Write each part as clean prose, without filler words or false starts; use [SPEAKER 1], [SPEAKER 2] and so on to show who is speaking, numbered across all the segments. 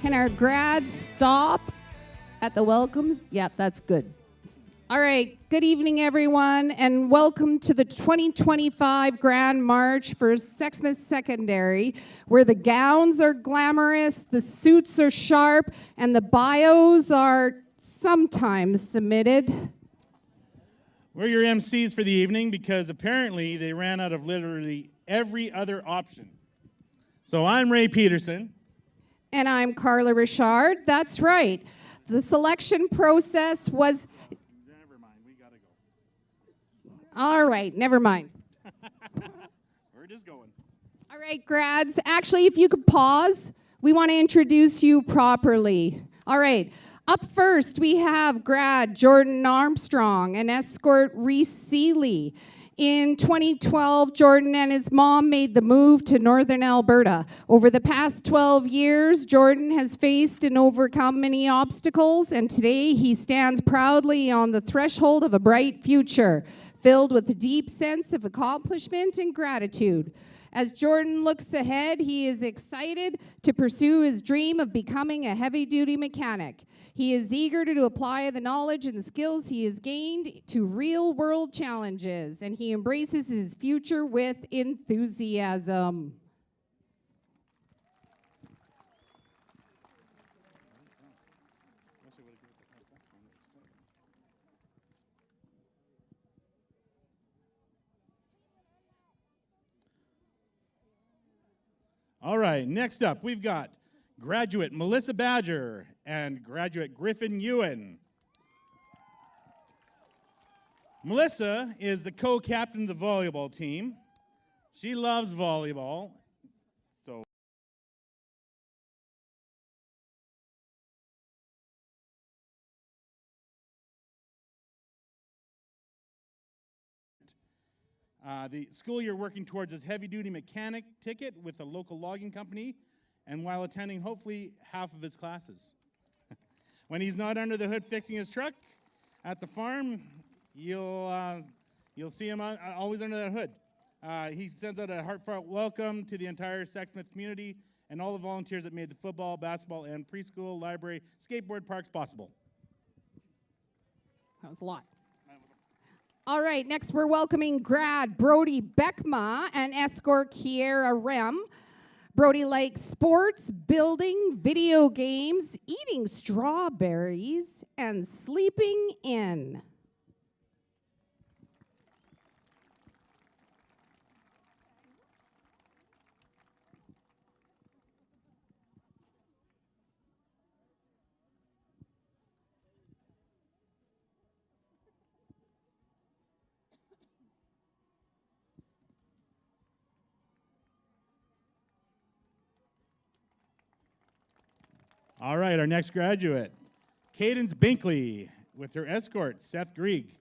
[SPEAKER 1] Can our grads stop at the welcomes? Yeah, that's good. All right, good evening, everyone, and welcome to the 2025 Grand March for Sexsmith Secondary, where the gowns are glamorous, the suits are sharp, and the bios are sometimes submitted.
[SPEAKER 2] We're your MCs for the evening because apparently they ran out of literally every other option. So I'm Ray Peterson.
[SPEAKER 1] And I'm Carla Richard. That's right. The selection process was...
[SPEAKER 2] Never mind, we gotta go.
[SPEAKER 1] All right, never mind.
[SPEAKER 2] We're just going.
[SPEAKER 1] All right, grads. Actually, if you could pause, we want to introduce you properly. All right. Up first, we have grad Jordan Armstrong and escort Reese Seeley. In 2012, Jordan and his mom made the move to northern Alberta. Over the past 12 years, Jordan has faced and overcome many obstacles, and today he stands proudly on the threshold of a bright future, filled with a deep sense of accomplishment and gratitude. As Jordan looks ahead, he is excited to pursue his dream of becoming a heavy-duty mechanic. He is eager to apply the knowledge and skills he has gained to real-world challenges, and he embraces his future with enthusiasm.
[SPEAKER 2] All right, next up, we've got graduate Melissa Badger and graduate Griffin Ewan. Melissa is the co-captain of the volleyball team. She loves volleyball, so the school you're working towards is heavy-duty mechanic ticket with a local logging company, and while attending hopefully half of his classes. When he's not under the hood fixing his truck at the farm, you'll see him always under that hood. He sends out a heartfelt welcome to the entire Sexsmith community and all the volunteers that made the football, basketball, and preschool, library, skateboard parks possible.
[SPEAKER 1] That was a lot. All right, next we're welcoming grad Brody Beckma and escort Kiera Rem. Brody likes sports, building, video games, eating strawberries, and sleeping in.
[SPEAKER 2] All right, our next graduate, Cadence Binkley, with her escort, Seth Grieg.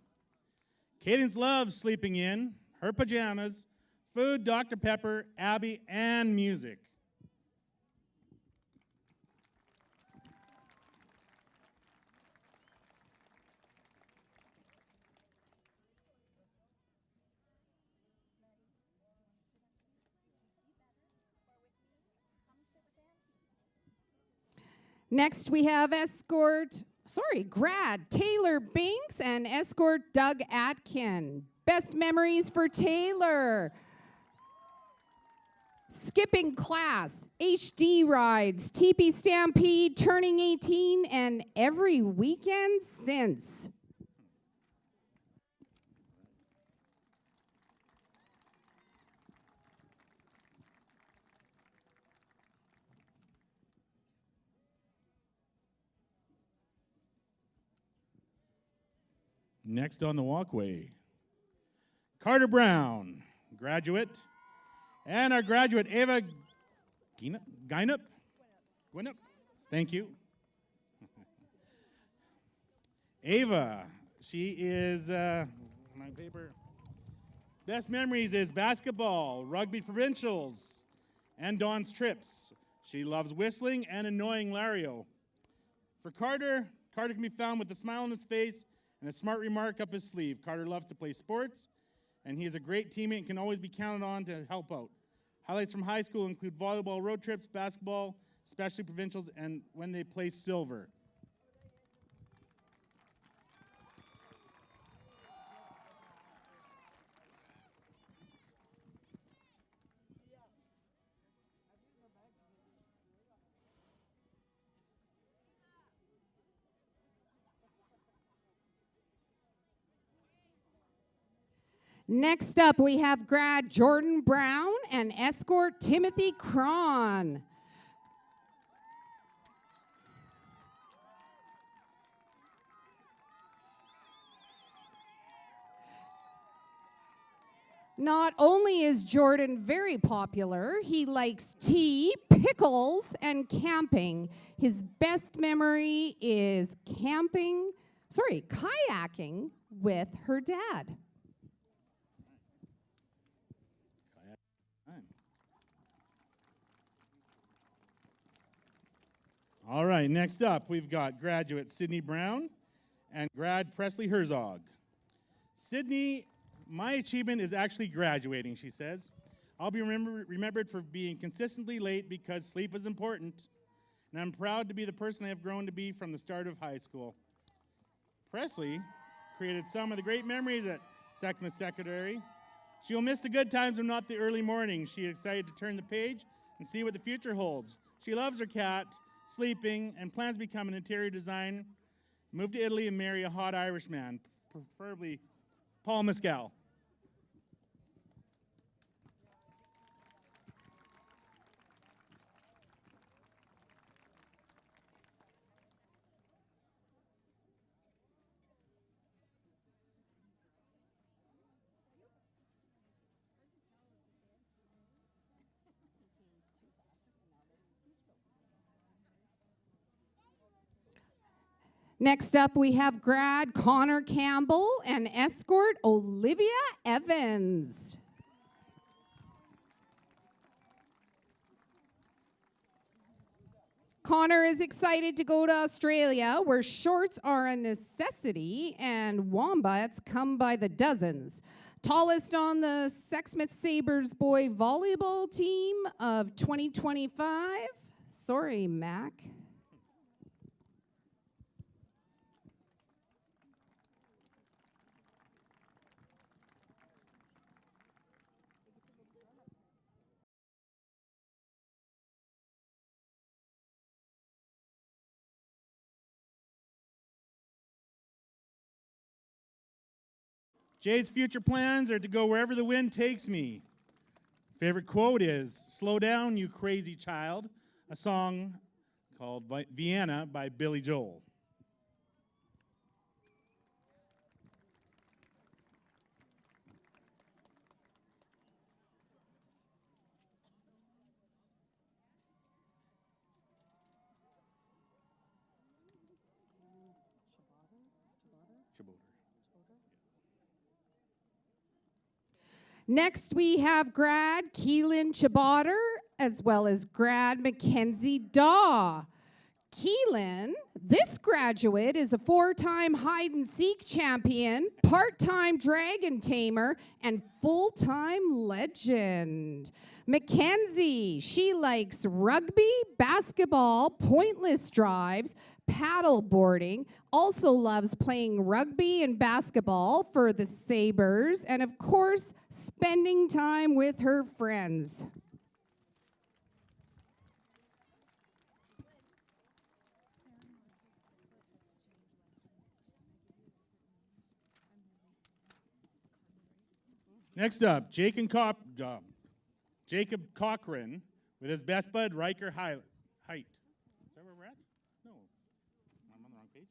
[SPEAKER 2] Cadence loves sleeping in, her pajamas, food, Dr. Pepper, Abby, and music.
[SPEAKER 1] Next we have grad Taylor Binks and escort Doug Atkin. Best memories for Taylor: skipping class, HD rides, TP Stampede, turning 18, and every weekend since.
[SPEAKER 2] Next on the walkway, Carter Brown, graduate, and our graduate, Ava Gwynup. Thank you. Ava, she is, my paper, best memories is basketball, rugby provincials, and Dawn's trips. She loves whistling and annoying Lario. For Carter can be found with a smile on his face and a smart remark up his sleeve. Carter loves to play sports, and he is a great teammate and can always be counted on to help out. Highlights from high school include volleyball road trips, basketball, especially provincials, and when they place silver.
[SPEAKER 1] Next up, we have grad Jordan Brown and escort Timothy Cron. Not only is Jordan very popular, he likes tea, pickles, and camping. His best memory is kayaking with her dad.
[SPEAKER 2] All right, next up, we've got graduate Sydney Brown and grad Presley Herzog. Sydney, my achievement is actually graduating, she says. I'll be remembered for being consistently late because sleep is important, and I'm proud to be the person I have grown to be from the start of high school. Presley created some of the great memories at Sexsmith Secondary. She'll miss the good times but not the early mornings. She's excited to turn the page and see what the future holds. She loves her cat, sleeping, and plans to become an interior designer, move to Italy and marry a hot Irishman, preferably Paul Mescal.
[SPEAKER 1] Next up, we have grad Connor Campbell and escort Olivia Evans. Connor is excited to go to Australia, where shorts are a necessity and wombats come by the dozens. Tallest on the Sexsmith Sabres boy volleyball team of 2025. Sorry, Mac.
[SPEAKER 2] Jade's future plans are to go wherever the wind takes me. Favorite quote is, "Slow down, you crazy child," a song called Vienna by Billy Joel.
[SPEAKER 1] Next, we have grad Keelan Chabotter, as well as grad Mackenzie Daw. Keelan, this graduate, is a 4-time hide-and-seek champion, part-time dragon tamer, and full-time legend. Mackenzie, she likes rugby, basketball, pointless drives, paddle boarding, also loves playing rugby and basketball for the Sabres, and of course, spending time with her friends.
[SPEAKER 2] Next up, Jacob Cochran with his best bud, Riker Height. Is that where we're at? No. I'm on the wrong page.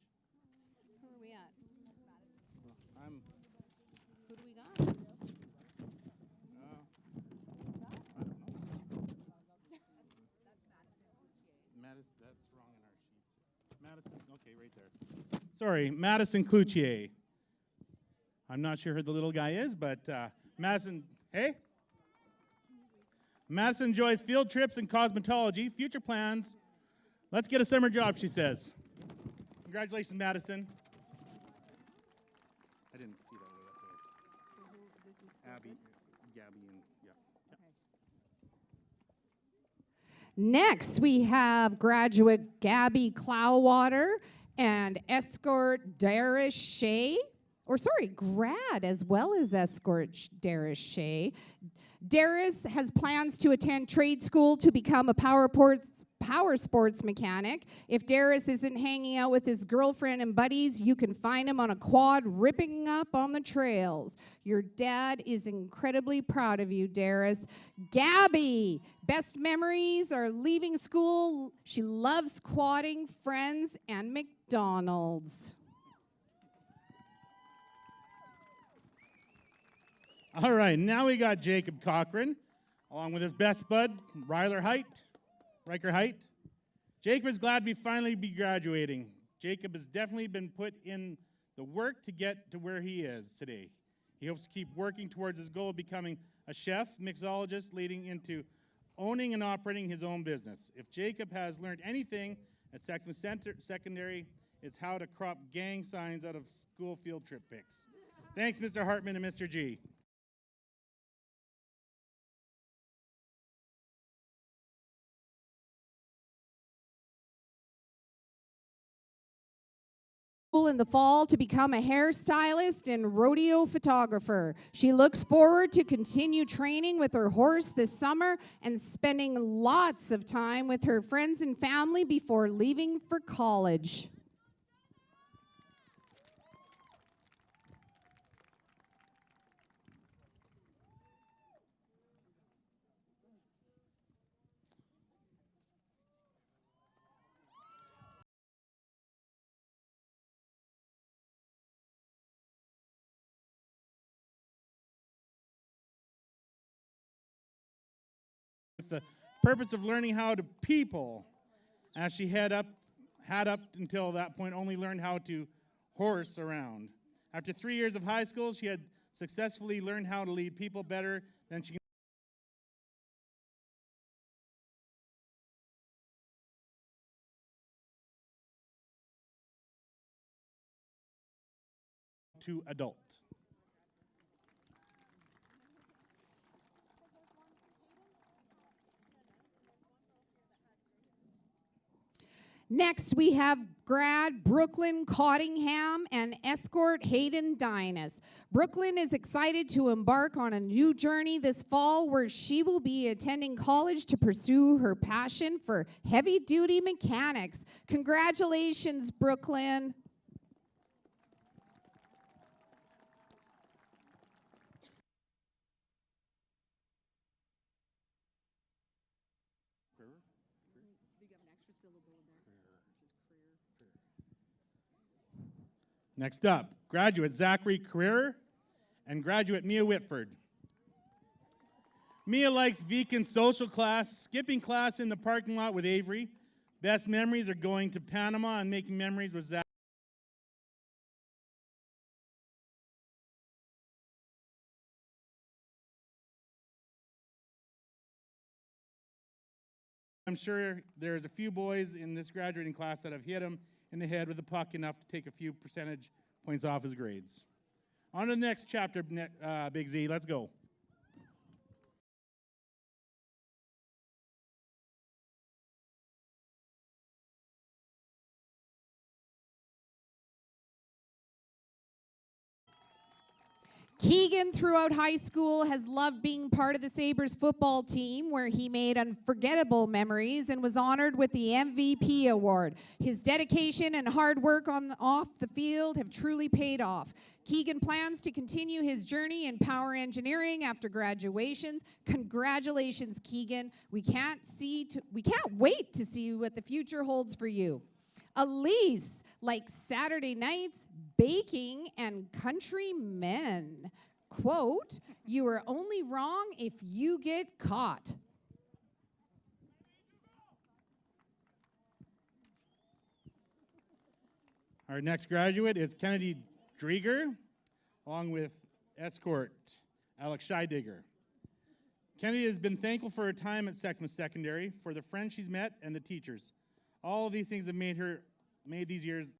[SPEAKER 1] Who are we at?
[SPEAKER 2] I'm.
[SPEAKER 1] Who do we got?
[SPEAKER 2] That's wrong in our sheet. Madison, okay, right there. Sorry, Madison Cloutier. I'm not sure who the little guy is, but Madison, hey? Madison enjoys field trips and cosmetology. Future plans. Let's get a summer job, she says. Congratulations, Madison. I didn't see that way up there.
[SPEAKER 1] So this is
[SPEAKER 2] Abby, Gabby, and yeah.
[SPEAKER 1] Okay. Next, we have graduate Gabby Clowwater and escort Darius Shea, grad as well as escort Darius Shea. Darius has plans to attend trade school to become a power sports mechanic. If Darius isn't hanging out with his girlfriend and buddies, you can find him on a quad ripping up on the trails. Your dad is incredibly proud of you, Darius. Gabby, best memories are leaving school. She loves quadding, friends, and McDonald's.
[SPEAKER 2] All right, now we got Jacob Cochran, along with his best bud, Riker Height. Jacob is glad we finally be graduating. Jacob has definitely been put in the work to get to where he is today. He hopes to keep working towards his goal of becoming a chef, mixologist, leading into owning and operating his own business. If Jacob has learned anything at Sexsmith Secondary, it's how to crop gang signs out of school field trip pics. Thanks, Mr. Hartman and Mr. G.
[SPEAKER 1] In the fall to become a hairstylist and rodeo photographer. She looks forward to continue training with her horse this summer and spending lots of time with her friends and family before leaving for college.
[SPEAKER 2] The purpose of learning how to people, as she had up until that point only learned how to horse around. After 3 years of high school, she had successfully learned how to lead people better than she to adult.
[SPEAKER 1] Next, we have grad Brooklyn Cottingham and escort Hayden Dynas. Brooklyn is excited to embark on a new journey this fall where she will be attending college to pursue her passion for heavy-duty mechanics. Congratulations, Brooklyn.
[SPEAKER 2] Next up, graduate Zachary Carrera and graduate Mia Whitford. Mia likes Vikin's social class, skipping class in the parking lot with Avery. Best memories are going to Panama and making memories with Zach. I'm sure there's a few boys in this graduating class that have hit him in the head with a puck enough to take a few percentage points off his grades. On to the next chapter, Big Z. Let's go.
[SPEAKER 1] Keegan, throughout high school, has loved being part of the Sabres football team, where he made unforgettable memories and was honored with the MVP award. His dedication and hard work off the field have truly paid off. Keegan plans to continue his journey in power engineering after graduation. Congratulations, Keegan. We can't wait to see what the future holds for you. Elise, like Saturday nights, baking, and country men. Quote, you are only wrong if you get caught.
[SPEAKER 2] Our next graduate is Kennedy Drieger, along with escort Alex Scheidigger. Kennedy has been thankful for her time at Sexsmith Secondary, for the friends she's met and the teachers. All of these things have made these years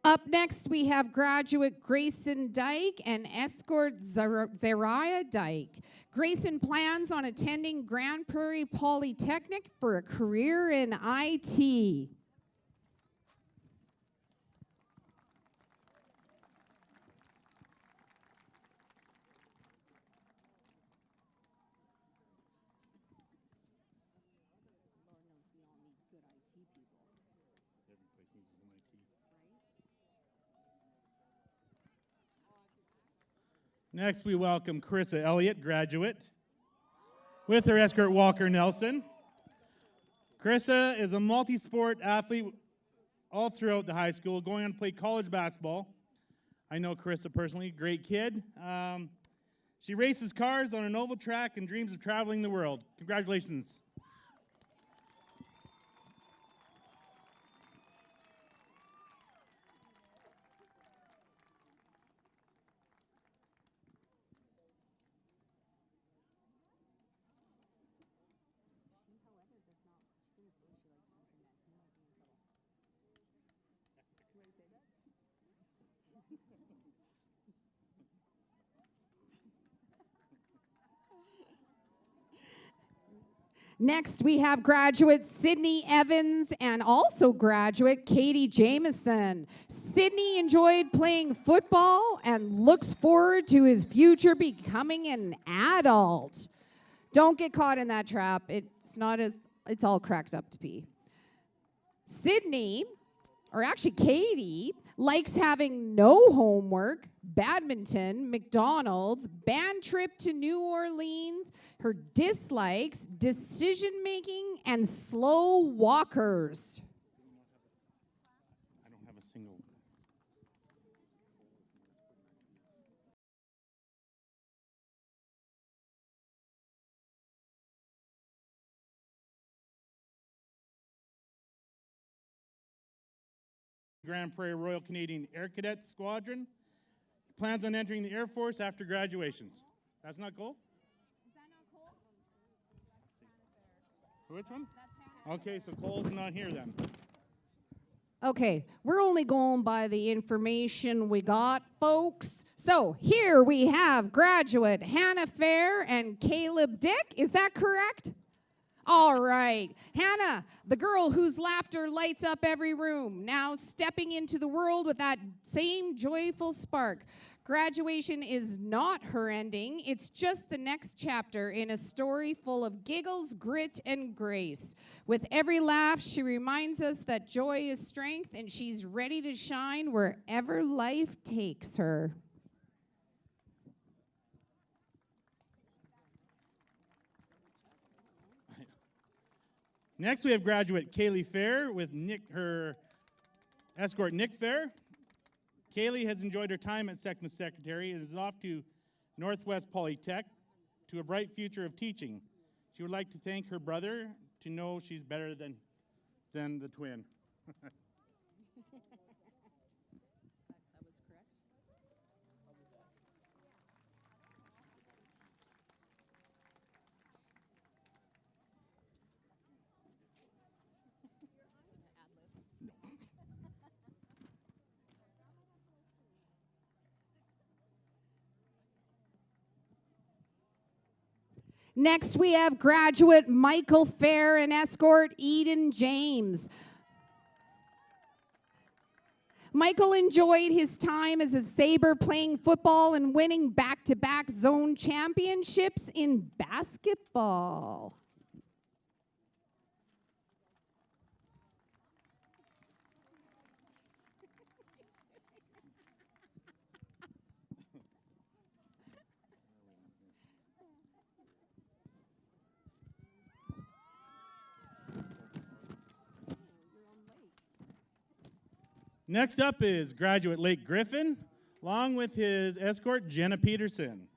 [SPEAKER 1] Up next, we have graduate Grayson Dyke and escort Zariah Dyke. Grayson plans on attending Grand Prairie Polytechnic for a career in IT.
[SPEAKER 2] Next, we welcome Carissa Elliott, graduate, with her escort Walker Nelson. Carissa is a multi-sport athlete all throughout the high school, going on to play college basketball. I know Carissa personally, great kid. She races cars on an oval track and dreams of traveling the world. Congratulations.
[SPEAKER 1] Next, we have graduate Sydney Evans and also graduate Katie Jameson. Sydney enjoyed playing football and looks forward to his future becoming an adult. Don't get caught in that trap. It's all cracked up to be. Sydney, or actually Katie, likes having no homework, badminton, McDonald's, band trip to New Orleans. Her dislikes, decision making, and slow walkers.
[SPEAKER 2] I don't have a single. Grand Prairie Royal Canadian Air Cadet Squadron. Plans on entering the Air Force after graduations. That's not cool?
[SPEAKER 1] Is that not Cole?
[SPEAKER 2] Which one? Okay, so Cole's not here then.
[SPEAKER 1] Okay, we're only going by the information we got, folks. So here we have graduate Hannah Fair and Caleb Dick. Is that correct? All right. Hannah, the girl whose laughter lights up every room, now stepping into the world with that same joyful spark. Graduation is not her ending. It's just the next chapter in a story full of giggles, grit, and grace. With every laugh, she reminds us that joy is strength, and she's ready to shine wherever life takes her.
[SPEAKER 2] Next, we have graduate Kaylee Fair with her escort Nick Fair. Kaylee has enjoyed her time at Sexsmith Secretary and is off to Northwest Polytech to a bright future of teaching. She would like to thank her brother to know she's better than the twin.
[SPEAKER 1] Next, we have graduate Michael Fair and escort Eden James. Michael enjoyed his time as a Sabre playing football and winning back-to-back zone championships in basketball.
[SPEAKER 2] Next up is graduate Lake Griffin, along with his escort Jenna Peterson.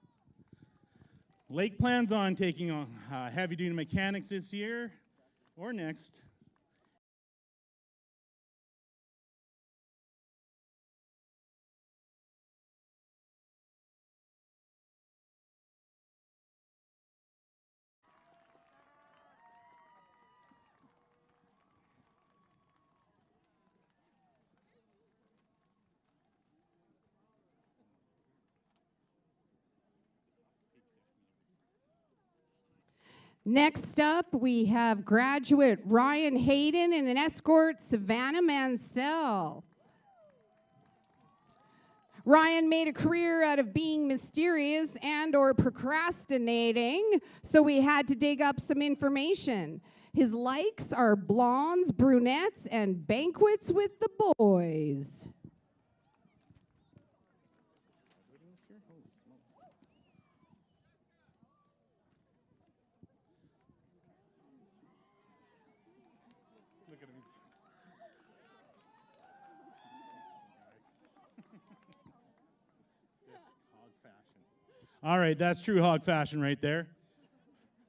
[SPEAKER 2] Lake plans on taking on heavy-duty mechanics this year or next.
[SPEAKER 1] Next up, we have graduate Ryan Hayden and an escort Savannah Mansell. Ryan made a career out of being mysterious and or procrastinating, so we had to dig up some information. His likes are blondes, brunettes, and banquets with the boys.
[SPEAKER 2] Look at him. Hog fashion. All right, that's true hog fashion right there.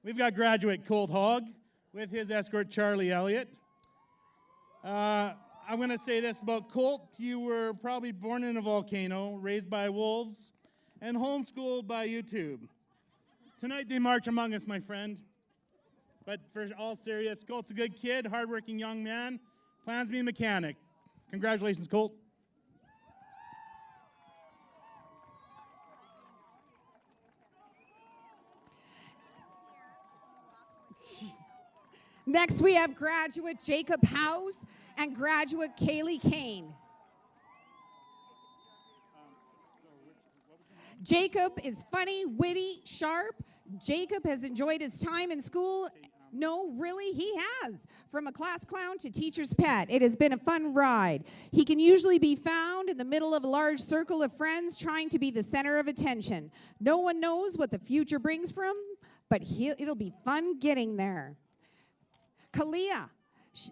[SPEAKER 2] We've got graduate Colt Hogg with his escort Charlie Elliott. I'm going to say this about Colt. You were probably born in a volcano, raised by wolves, and homeschooled by YouTube. Tonight they march among us, my friend. But for all serious, Colt's a good kid, hardworking young man, plans to be a mechanic. Congratulations, Colt.
[SPEAKER 1] Next, we have graduate Jacob House and graduate Kaylee Kane. Jacob is funny, witty, sharp. Jacob has enjoyed his time in school. No, really, he has. From a class clown to teacher's pet, it has been a fun ride. He can usually be found in the middle of a large circle of friends trying to be the center of attention. No one knows what the future brings from, but it'll be fun getting there. Kalia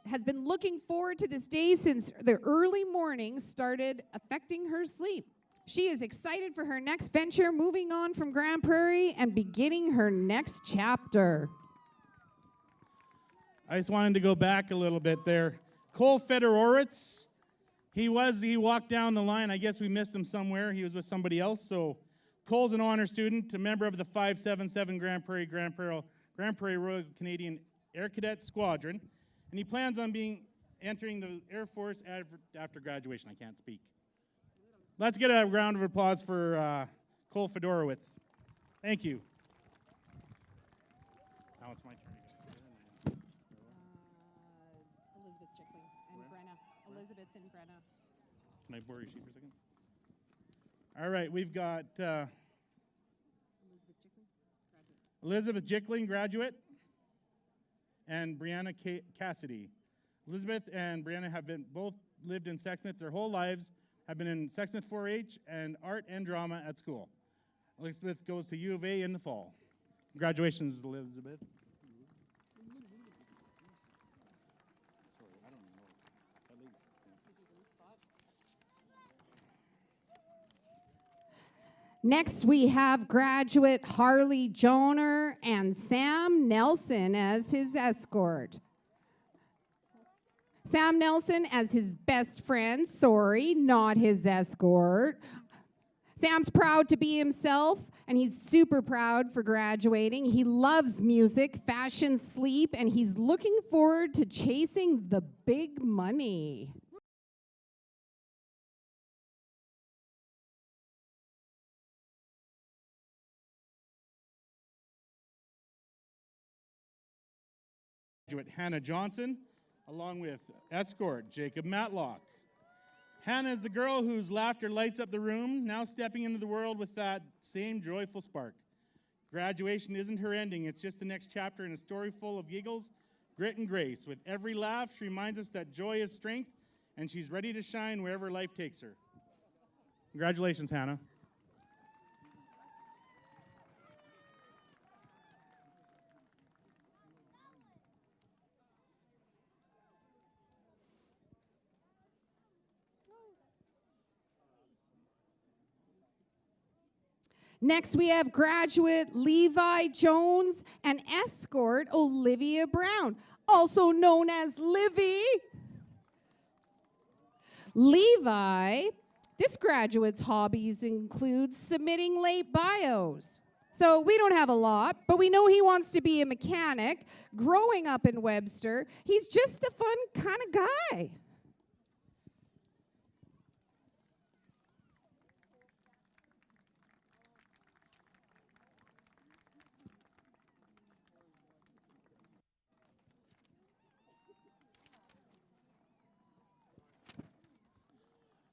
[SPEAKER 1] has been looking forward to this day since the early morning started affecting her sleep. She is excited for her next venture, moving on from Grand Prairie and beginning her next chapter.
[SPEAKER 2] I just wanted to go back a little bit there. Cole Fedorowicz, he walked down the line. I guess we missed him somewhere. He was with somebody else. So Cole's an honor student, a member of the 577 Grand Prairie Royal Canadian Air Cadet Squadron, and he plans on entering the Air Force after graduation. I can't speak. Let's get a round of applause for Cole Fedorowicz. Thank you. Now it's my turn.
[SPEAKER 1] Elizabeth Jickling and Brenna. Elizabeth and Brenna.
[SPEAKER 2] Can I borrow your sheet for a second? All right, we've got Elizabeth Jickling, graduate, and Brianna Cassidy. Elizabeth and Brianna have both lived in Sexsmith their whole lives, have been in Sexsmith 4-H and art and drama at school. Elizabeth goes to U of A in the fall. Congratulations, Elizabeth.
[SPEAKER 1] Next, we have graduate Harley Joner and Sam Nelson as his escort. Sam Nelson as his best friend, sorry, not his escort. Sam's proud to be himself, and he's super proud for graduating. He loves music, fashion, sleep, and he's looking forward to chasing the big money.
[SPEAKER 2] Graduate Hannah Johnson, along with escort Jacob Matlock. Hannah is the girl whose laughter lights up the room, now stepping into the world with that same joyful spark. Graduation isn't her ending, it's just the next chapter in a story full of giggles, grit, and grace. With every laugh, she reminds us that joy is strength, and she's ready to shine wherever life takes her. Congratulations, Hannah.
[SPEAKER 1] Next, we have graduate Levi Jones and escort Olivia Brown, also known as Livy. Levi, this graduate's hobbies include submitting late bios. So we don't have a lot, but we know he wants to be a mechanic. Growing up in Webster, he's just a fun kind of guy.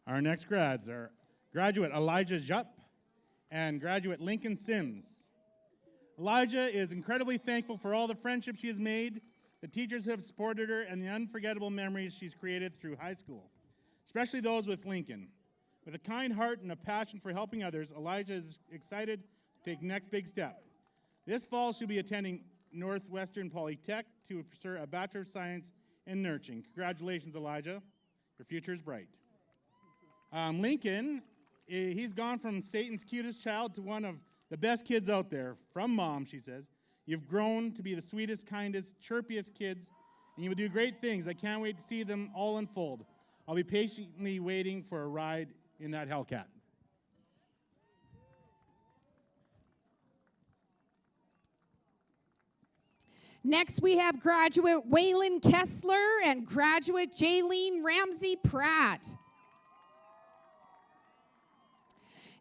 [SPEAKER 2] Our next grads are graduate Elijah Jupp and graduate Lincoln Sims. Elijah is incredibly thankful for all the friendships she has made, the teachers who have supported her, and the unforgettable memories she's created through high school, especially those with Lincoln. With a kind heart and a passion for helping others, Elijah is excited to take the next big step. This fall, she'll be attending Northwestern Polytech to pursue a Bachelor of Science in Nursing. Congratulations, Elijah. Your future is bright. Lincoln, he's gone from Satan's cutest child to one of the best kids out there. From mom, she says. You've grown to be the sweetest, kindest, chirpiest kids, and you will do great things. I can't wait to see them all unfold. I'll be patiently waiting for a ride in that Hellcat.
[SPEAKER 1] Next, we have graduate Waylon Kessler and graduate Jaylene Ramsey Pratt.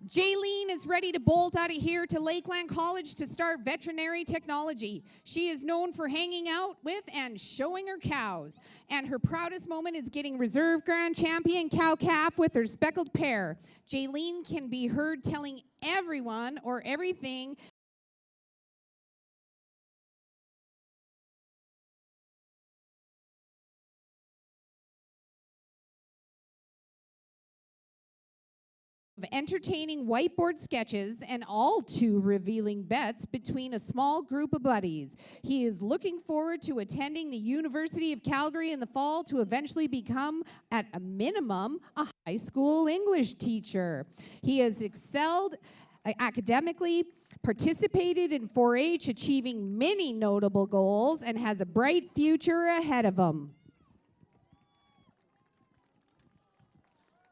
[SPEAKER 1] Jaylene is ready to bolt out of here to Lakeland College to start veterinary technology. She is known for hanging out with and showing her cows. And her proudest moment is getting reserve grand champion cow-calf with her speckled pair. Jaylene can be heard telling everyone or everything of entertaining whiteboard sketches and all too revealing bets between a small group of buddies. He is looking forward to attending the University of Calgary in the fall to eventually become, at a minimum, a high school English teacher. He has excelled academically, participated in 4-H, achieving many notable goals, and has a bright future ahead of him.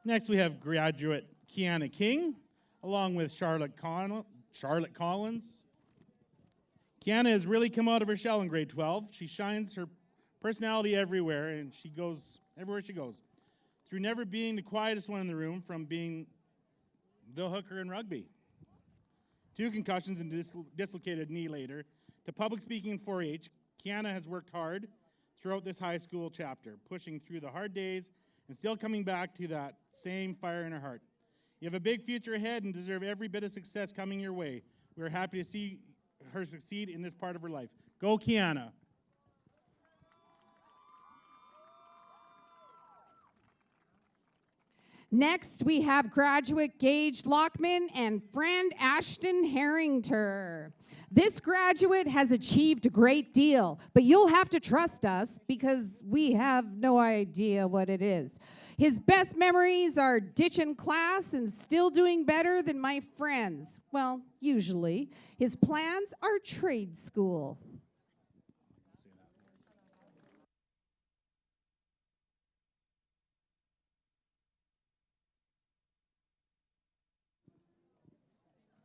[SPEAKER 2] Next, we have graduate Kiana King, along with Charlotte Collins. Kiana has really come out of her shell in grade 12. She shines her personality everywhere, and she goes everywhere she goes. Through never being the quietest one in the room, from being the hooker in rugby, 2 concussions and dislocated knee later, to public speaking in 4-H, Kiana has worked hard throughout this high school chapter, pushing through the hard days and still coming back to that same fire in her heart. You have a big future ahead and deserve every bit of success coming your way. We're happy to see her succeed in this part of her life. Go, Kiana.
[SPEAKER 1] Next, we have graduate Gage Lockman and friend Ashton Harrington. This graduate has achieved a great deal, but you'll have to trust us because we have no idea what it is. His best memories are ditching class and still doing better than my friends. Well, usually. His plans are trade school.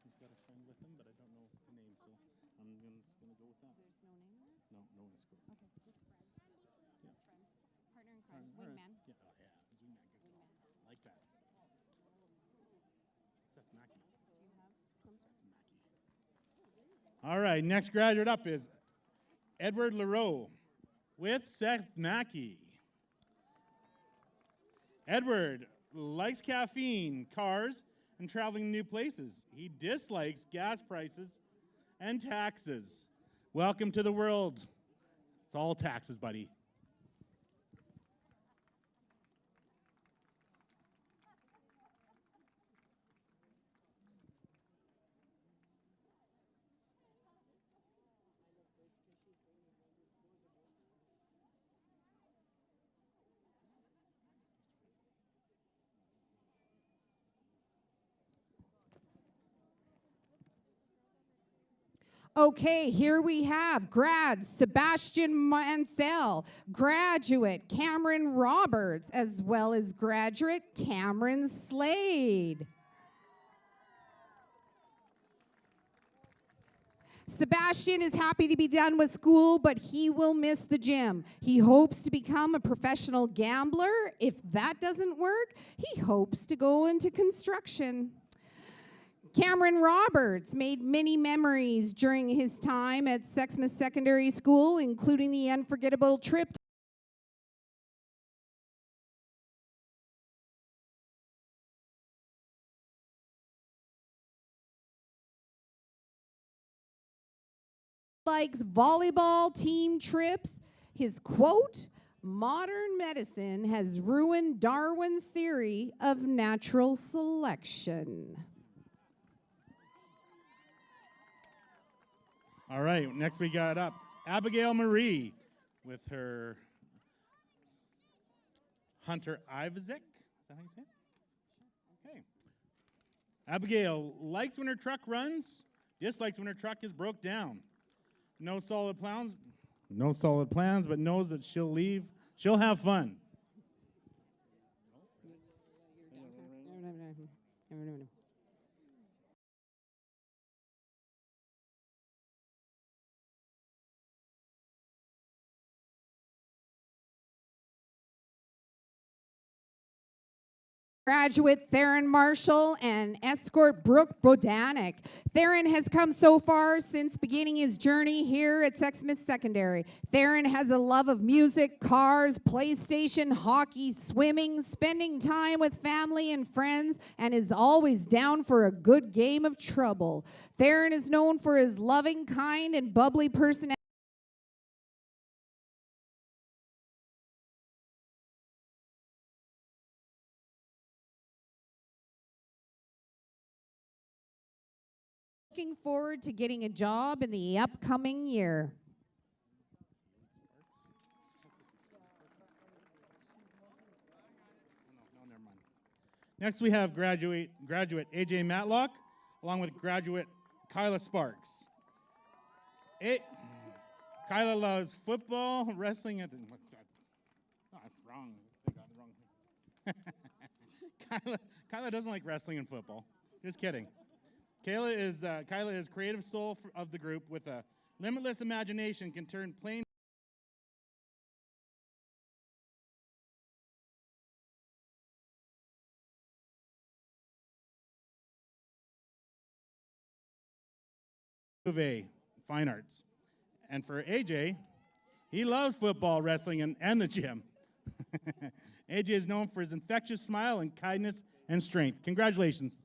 [SPEAKER 2] He's got a friend with him, but I don't know the name, so I'm just going to go with that.
[SPEAKER 1] There's no name there?
[SPEAKER 2] No, no one's good.
[SPEAKER 1] Okay, his friend.
[SPEAKER 2] Yeah.
[SPEAKER 1] His friend. Partner in crime.
[SPEAKER 2] All right.
[SPEAKER 1] Wingman.
[SPEAKER 2] Yeah, oh, yeah. His wingman. Good call. Like that. Seth Mackey.
[SPEAKER 1] Do you have some?
[SPEAKER 2] Seth Mackey. All right, next graduate up is Edward Leroux with Seth Mackey. Edward likes caffeine, cars, and traveling to new places. He dislikes gas prices and taxes. Welcome to the world. It's all taxes, buddy.
[SPEAKER 1] Okay, here we have grad Sebastian Mansell, graduate Cameron Roberts, as well as graduate Cameron Slade. Sebastian is happy to be done with school, but he will miss the gym. He hopes to become a professional gambler. If that doesn't work, he hopes to go into construction. Cameron Roberts made many memories during his time at Sexsmith Secondary School, including the unforgettable trip likes volleyball team trips. His quote, "Modern medicine has ruined Darwin's theory of natural selection."
[SPEAKER 2] All right, next we got up Abigail Marie with her Hunter Ivazik. Is that how you say it? Okay. Abigail likes when her truck runs, dislikes when her truck is broke down. No solid plans, but knows that she'll leave. She'll have fun.
[SPEAKER 1] Graduate Theron Marshall and escort Brooke Bodanik. Theron has come so far since beginning his journey here at Sexsmith Secondary. Theron has a love of music, cars, PlayStation, hockey, swimming, spending time with family and friends, and is always down for a good game of trouble. Theron is known for his loving, kind, and bubbly personality. Looking forward to getting a job in the upcoming year.
[SPEAKER 2] Next, we have graduate AJ Matlock, along with graduate Kyla Sparks. Kyla loves football, wrestling at the. Oh, that's wrong. They got it wrong. Kyla doesn't like wrestling and football. Just kidding. Kyla is creative soul of the group with a limitless imagination, can turn plain fine arts. And for AJ, he loves football, wrestling, and the gym. AJ is known for his infectious smile and kindness and strength. Congratulations.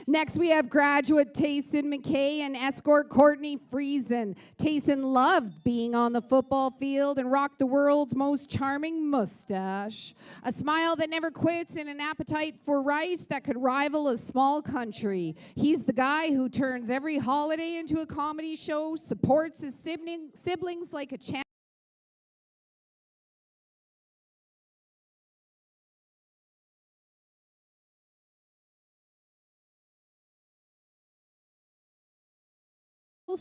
[SPEAKER 1] Next, we have graduate Tayson McKay and escort Courtney Friesen. Tayson loved being on the football field and rocked the world's most charming mustache. A smile that never quits and an appetite for rice that could rival a small country. He's the guy who turns every holiday into a comedy show, supports his siblings like a champ.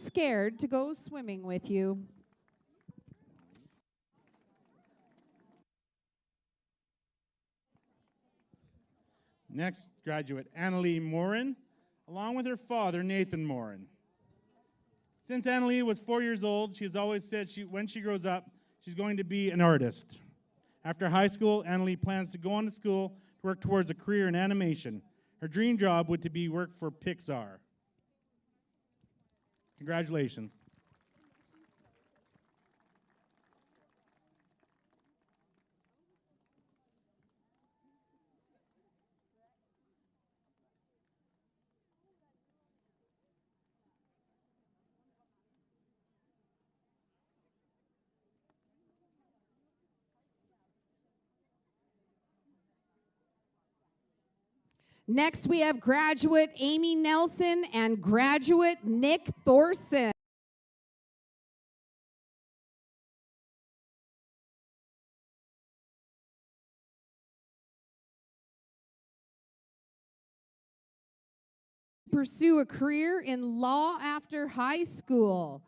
[SPEAKER 1] Scared to go swimming with you.
[SPEAKER 2] Next, graduate Annalie Morin, along with her father, Nathan Morin. Since Annalie was 4 years old, she has always said when she grows up, she's going to be an artist. After high school, Annalie plans to go on to school to work towards a career in animation. Her dream job would be work for Pixar. Congratulations.
[SPEAKER 1] Next, we have graduate Amy Nelson and graduate Nick Thorson. Pursue a career in law after high school.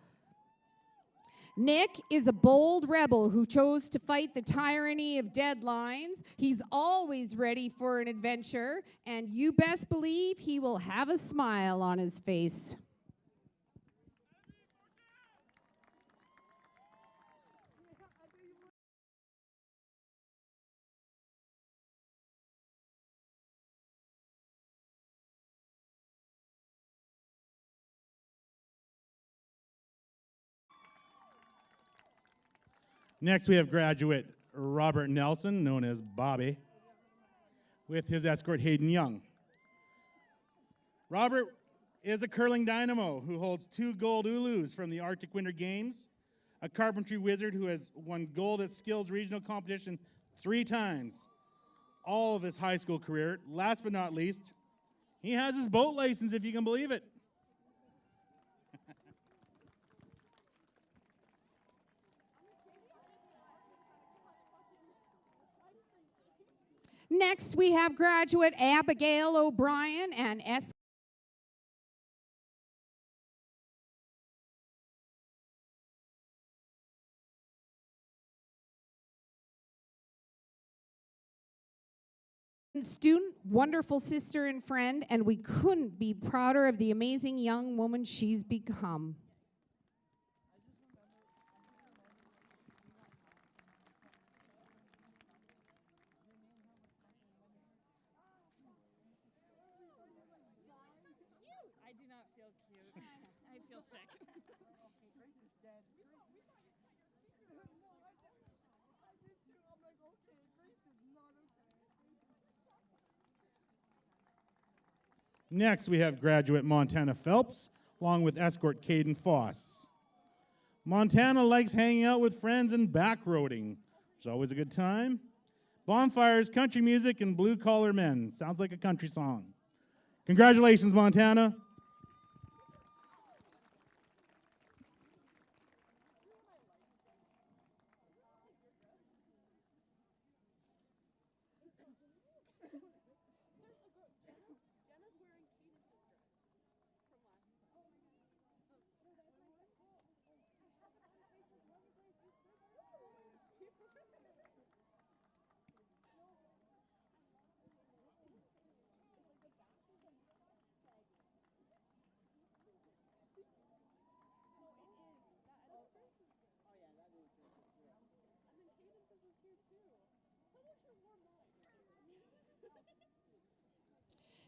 [SPEAKER 1] Nick is a bold rebel who chose to fight the tyranny of deadlines. He's always ready for an adventure, and you best believe he will have a smile on his face.
[SPEAKER 2] Next, we have graduate Robert Nelson, known as Bobby, with his escort, Hayden Young. Robert is a curling dynamo who holds 2 gold Ulus from the Arctic Winter Games, a carpentry wizard who has won gold at skills regional competition 3 times, all of his high school career. Last but not least, he has his boat license, if you can believe it.
[SPEAKER 1] Next, we have graduate Abigail O'Brien and student, wonderful sister and friend, and we couldn't be prouder of the amazing young woman she's become.
[SPEAKER 3] I do not feel cute. I feel sick.
[SPEAKER 2] Next, we have graduate Montana Phelps, along with escort Caden Foss. Montana likes hanging out with friends and backroading, which is always a good time. Bonfires, country music, and blue-collar men. Sounds like a country song. Congratulations, Montana.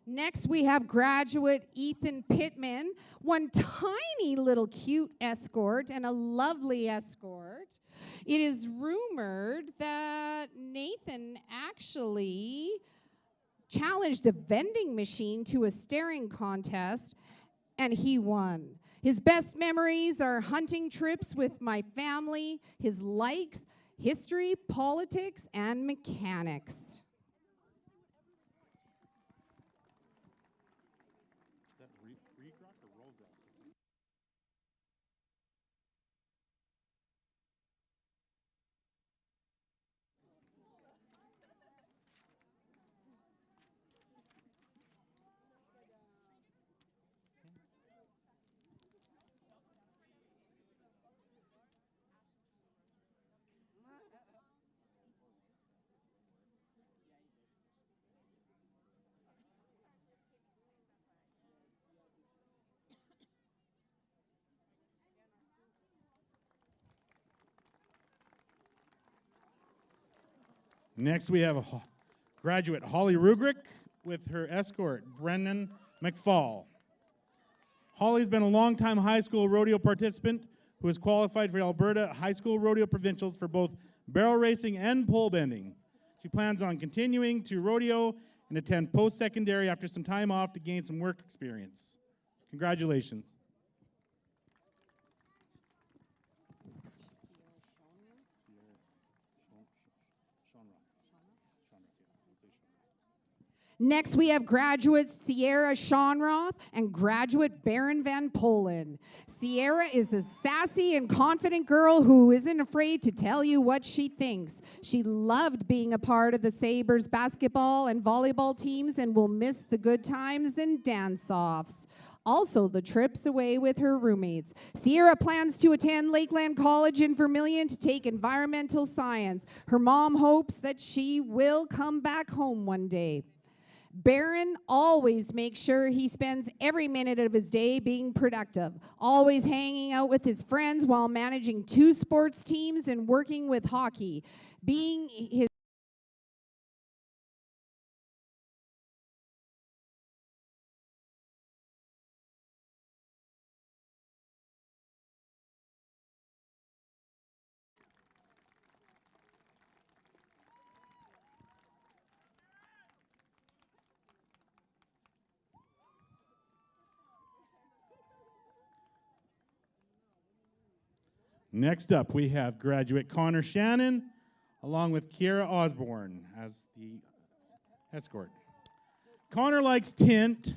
[SPEAKER 1] Next, we have graduate Ethan Pittman, one tiny little cute escort and a lovely escort. It is rumored that Nathan actually challenged a vending machine to a staring contest, and he won. His best memories are hunting trips with my family, his likes, history, politics, and mechanics.
[SPEAKER 2] Next, we have graduate Holly Rugrick with her escort, Brendan McFall. Holly's been a longtime high school rodeo participant who has qualified for Alberta High School Rodeo Provincials for both barrel racing and pole bending. She plans on continuing to rodeo and attend post-secondary after some time off to gain some work experience. Congratulations.
[SPEAKER 1] Next, we have graduate Sierra Shonroth and graduate Baron Van Polen. Sierra is a sassy and confident girl who isn't afraid to tell you what she thinks. She loved being a part of the Sabres basketball and volleyball teams and will miss the good times and dance-offs. Also, the trips away with her roommates. Sierra plans to attend Lakeland College in Vermilion to take environmental science. Her mom hopes that she will come back home one day. Baron always makes sure he spends every minute of his day being productive, always hanging out with his friends while managing 2 sports teams and working with hockey. Being his
[SPEAKER 2] Next up, we have graduate Connor Shannon, along with Kiera Osborne as the escort. Connor likes tint,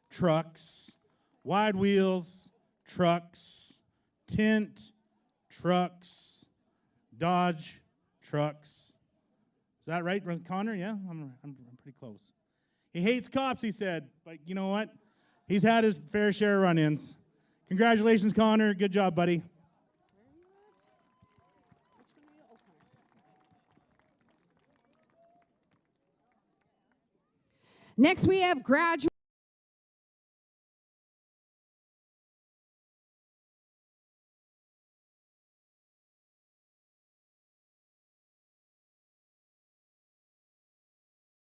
[SPEAKER 2] trucks, wide wheels, trucks, tint, trucks, Dodge, trucks. Is that right, Connor? Yeah, I'm pretty close. He hates cops, he said, but you know what? He's had his fair share of run-ins. Congratulations, Connor. Good job, buddy.
[SPEAKER 1] Next, we have graduate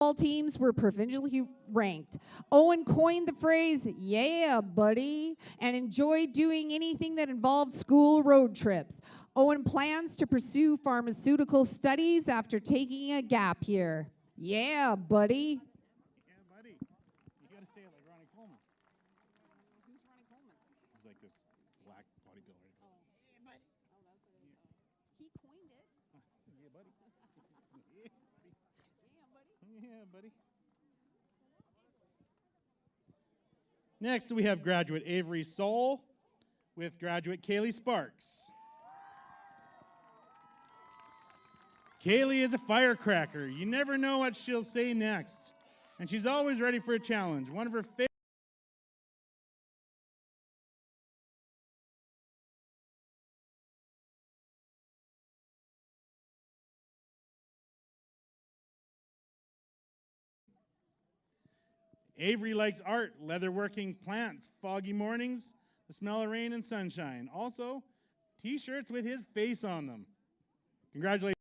[SPEAKER 1] all teams were provincially ranked. Owen coined the phrase, "Yeah, buddy," and enjoyed doing anything that involved school road trips. Owen plans to pursue pharmaceutical studies after taking a gap year. Yeah, buddy.
[SPEAKER 2] Yeah, buddy. You got to say it like Ronnie Coleman.
[SPEAKER 1] Who's Ronnie Coleman?
[SPEAKER 2] He's like this black bodybuilder.
[SPEAKER 1] Oh, yeah, buddy. Oh, that's what he coined it.
[SPEAKER 2] Yeah, buddy. Yeah, buddy.
[SPEAKER 1] Yeah, buddy.
[SPEAKER 2] Yeah, buddy. Next, we have graduate Avery Soul with graduate Kaylee Sparks. Kaylee is a firecracker. You never know what she'll say next. And she's always ready for a challenge. One of her favorite Avery likes art, leatherworking, plants, foggy mornings, the smell of rain and sunshine. Also, t-shirts with his face on them. Congratulations.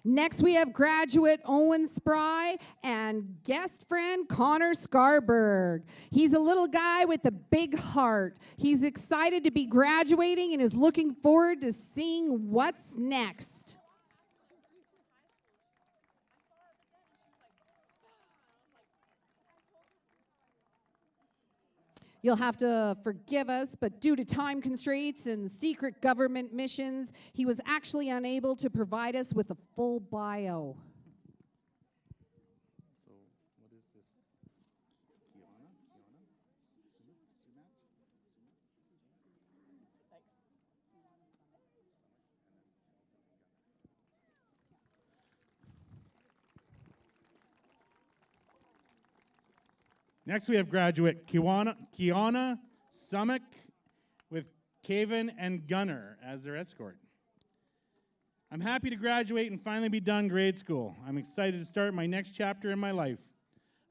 [SPEAKER 1] Next, we have graduate Owen Spry and guest friend Connor Scarberg. He's a little guy with a big heart. He's excited to be graduating and is looking forward to seeing what's next. You'll have to forgive us, but due to time constraints and secret government missions, he was actually unable to provide us with a full bio.
[SPEAKER 2] So, what is this? Kiana? Next, we have graduate Kiana Summick with Caven and Gunner as their escort. I'm happy to graduate and finally be done grade school. I'm excited to start my next chapter in my life.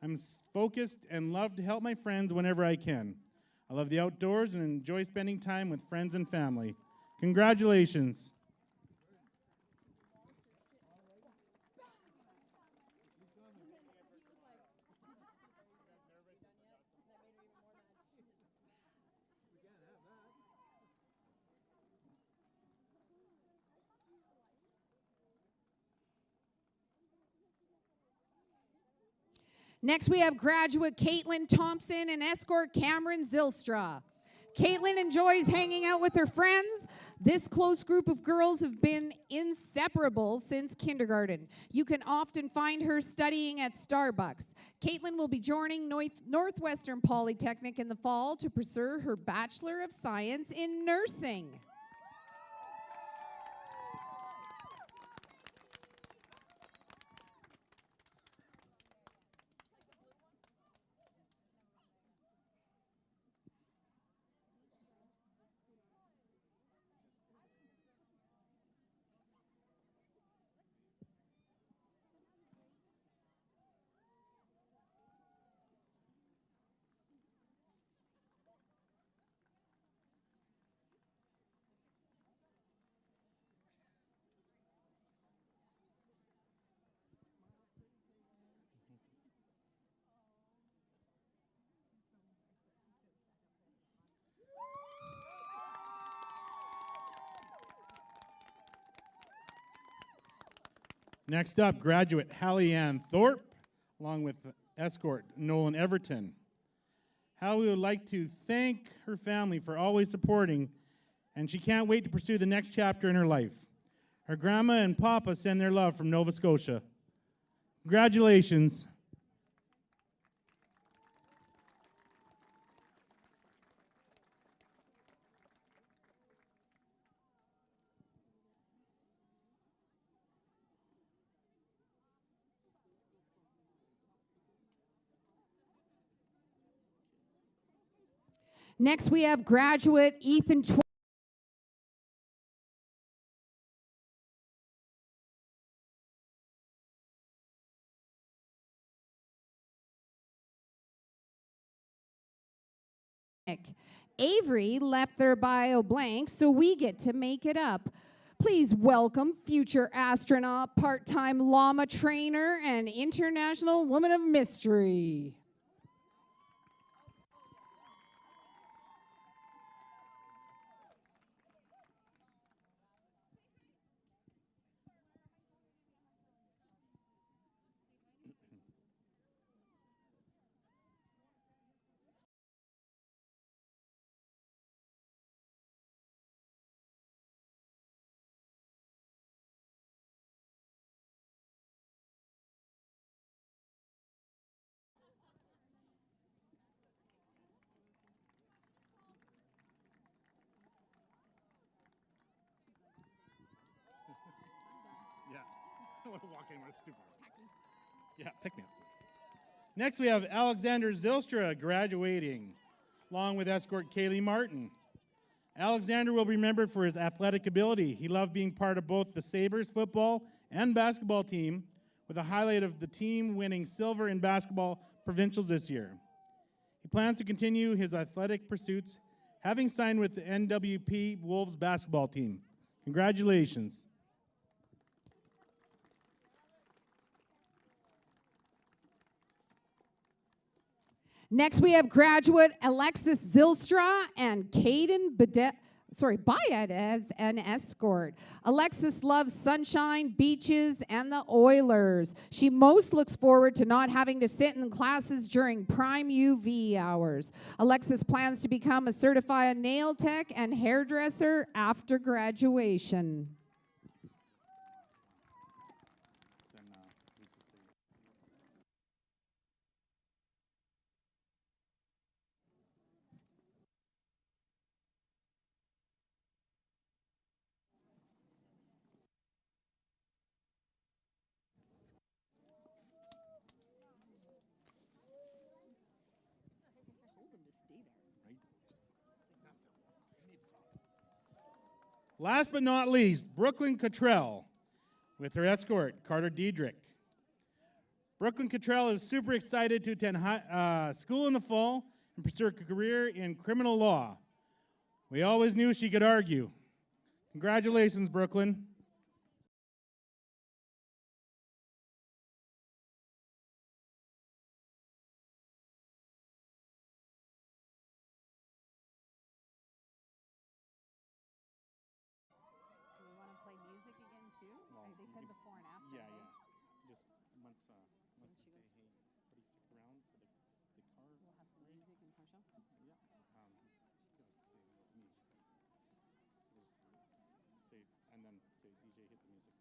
[SPEAKER 2] I'm focused and love to help my friends whenever I can. I love the outdoors and enjoy spending time with friends and family. Congratulations.
[SPEAKER 1] Next, we have graduate Caitlin Thompson and escort Cameron Zilstra. Caitlin enjoys hanging out with her friends. This close group of girls have been inseparable since kindergarten. You can often find her studying at Starbucks. Caitlin will be joining Northwestern Polytechnic in the fall to pursue her Bachelor of Science in Nursing.
[SPEAKER 2] Next up, graduate Hallie Ann Thorpe, along with escort Nolan Everton. Hallie would like to thank her family for always supporting, and she can't wait to pursue the next chapter in her life. Her grandma and papa send their love from Nova Scotia. Congratulations.
[SPEAKER 1] Next, we have graduate Ethan Avery left their bio blank, so we get to make it up. Please welcome future astronaut, part-time llama trainer, and international woman of mystery.
[SPEAKER 2] Yeah, I want to walk in with a stupid. Yeah, pick me up. Next, we have Alexander Zylstra graduating, along with escort Kaylee Martin. Alexander will be remembered for his athletic ability. He loved being part of both the Sabres football and basketball team, with a highlight of the team winning silver in basketball provincials this year. He plans to continue his athletic pursuits, having signed with the NWP Wolves basketball team. Congratulations.
[SPEAKER 1] Next, we have graduate Alexis Zylstra and Caden Bayet as an escort. Alexis loves sunshine, beaches, and the Oilers. She most looks forward to not having to sit in classes during prime UV hours. Alexis plans to become a certified nail tech and hairdresser after graduation.
[SPEAKER 2] Last but not least, Brooklyn Cottrell with her escort, Carter Diedrich. Brooklyn Cottrell is super excited to attend school in the fall and pursue a career in criminal law. We always knew she could argue. Congratulations, Brooklyn.
[SPEAKER 1] Do we want to play music again too? They said before and after.
[SPEAKER 2] Yeah, yeah. Just once we say, hey, buddy, stick around for the car.
[SPEAKER 1] We'll have some music and car show.
[SPEAKER 2] Yeah. Say music. Just say, and then say, DJ, hit the music.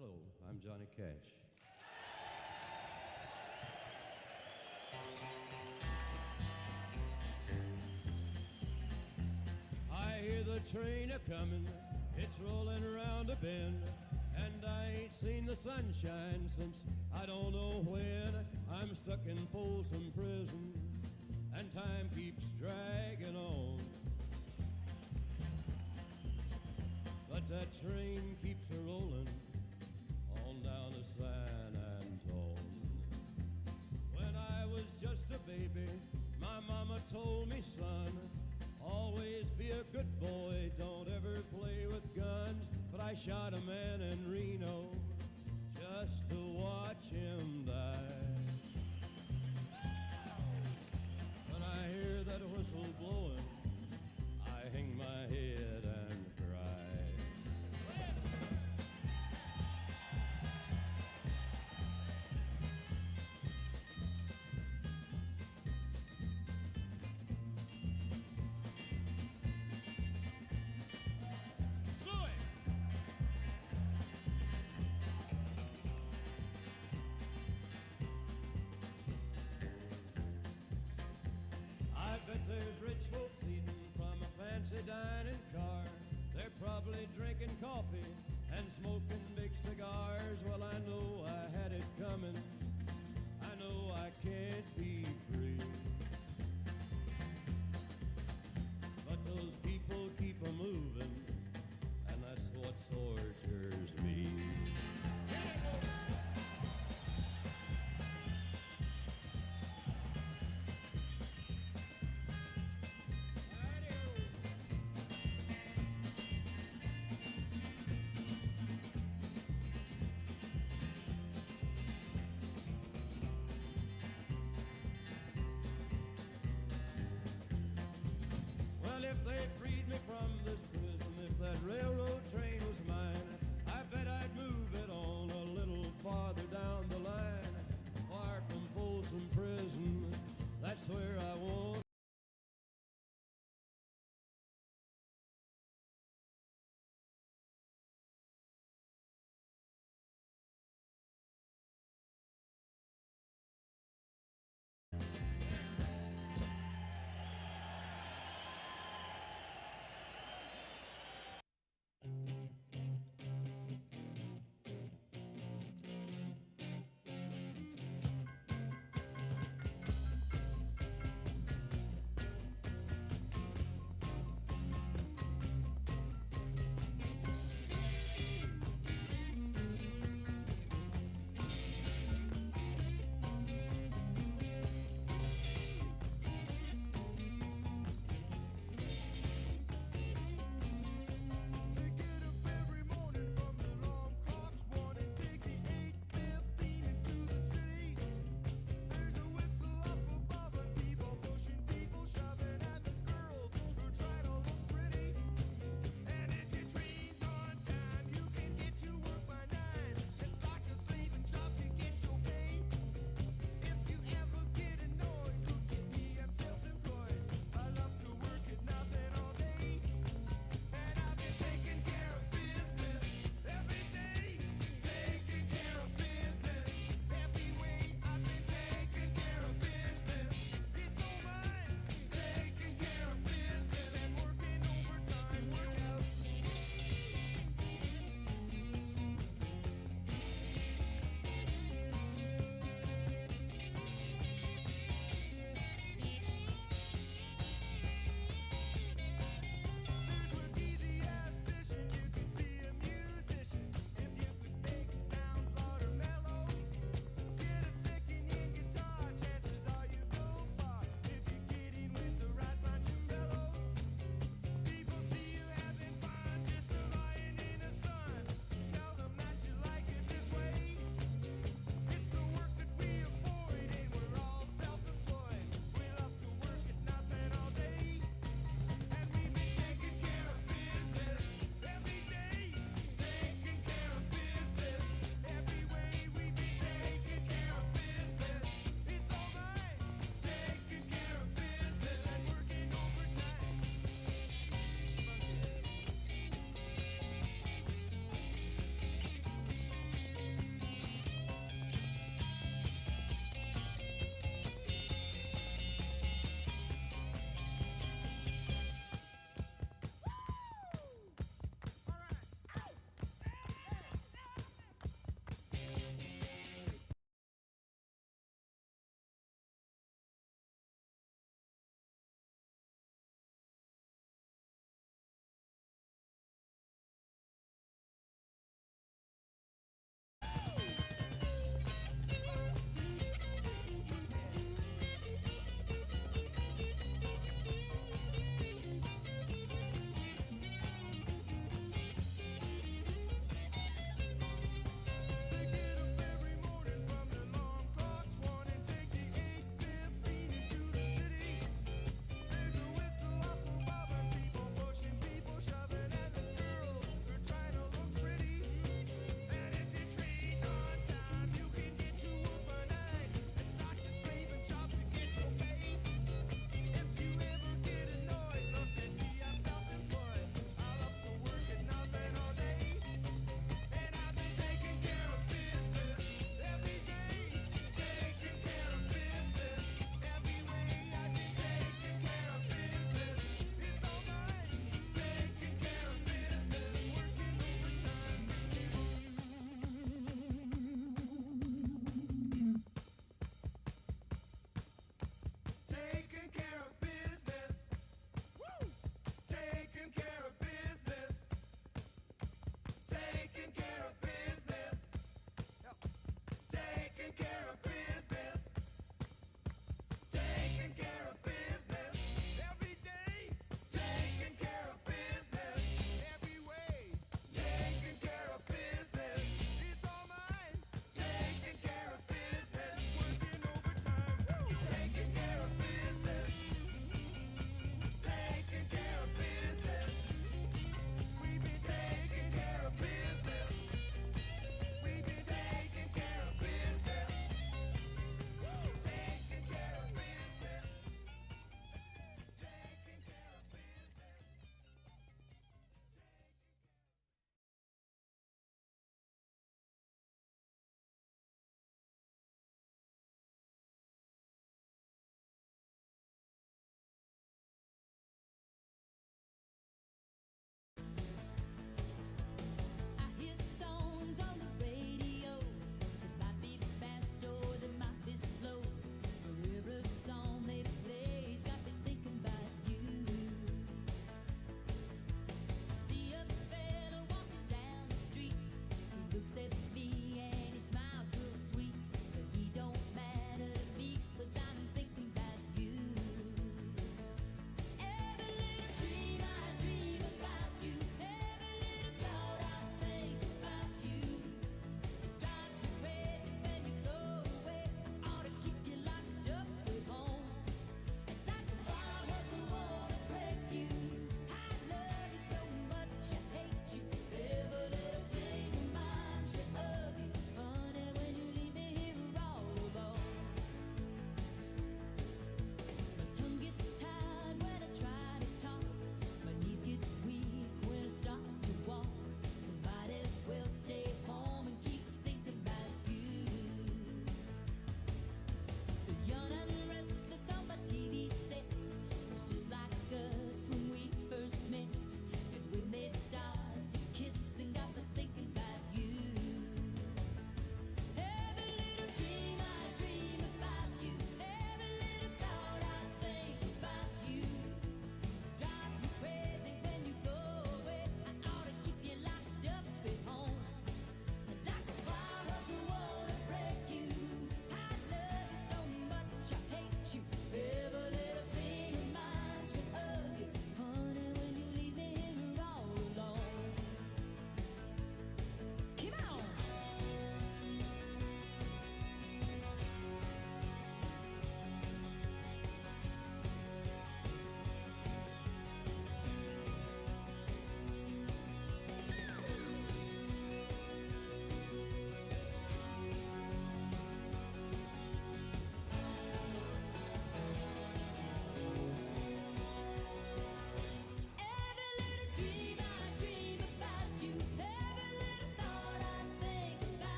[SPEAKER 4] Hello, I'm Johnny Cash. I hear the train a-comin', it's rolling around a bend, and I ain't seen the sunshine since I don't know when. I'm stuck in Folsom Prison, and time keeps dragging on. But that train keeps a-rollin' on down to San Antone. When I was just a baby, my mama told me, son, always be a good boy, don't ever play with guns. But I shot a man in Reno just to watch him die. When I hear that whistle blowing, I hang my head and cry. I bet there's rich folks eating from a fancy dining